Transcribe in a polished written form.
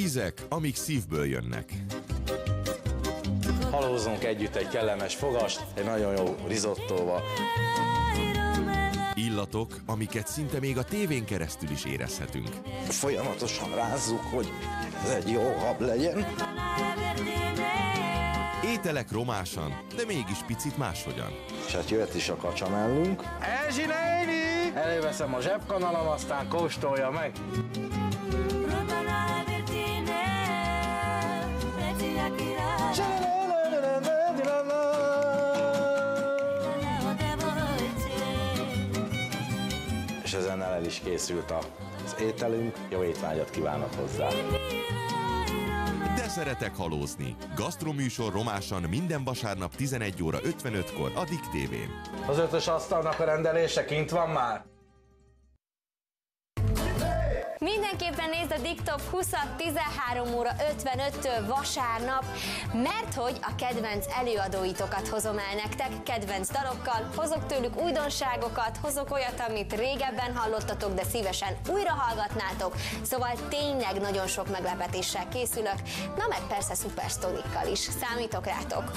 Ízek, amik szívből jönnek. Halózzunk együtt egy kellemes fogast, egy nagyon jó risottóval. Illatok, amiket szinte még a tévén keresztül is érezhetünk. Folyamatosan rázzuk, hogy ez egy jó hab legyen. Ételek romásan, de mégis picit máshogyan. És hát jöhet is a kacsamellünk. Erzsi néni! Előveszem a zsebkanalam, aztán kóstolja meg. És ezennel el is készült az ételünk. Jó étvágyat kívánok hozzá! De szeretek halózni. Gasztroműsor romásan minden vasárnap 11 óra 55-kor a Dick TV-n. Az 5-ös asztalnak a rendelése kint van már? Mindenképpen nézd a Dick Top 20-at 13 óra 55-től vasárnap, mert hogy a kedvenc előadóitokat hozom el nektek, kedvenc dalokkal, hozok tőlük újdonságokat, hozok olyat, amit régebben hallottatok, de szívesen újra hallgatnátok, szóval tényleg nagyon sok meglepetéssel készülök, na meg persze szuper sztorikkal is, számítok rátok!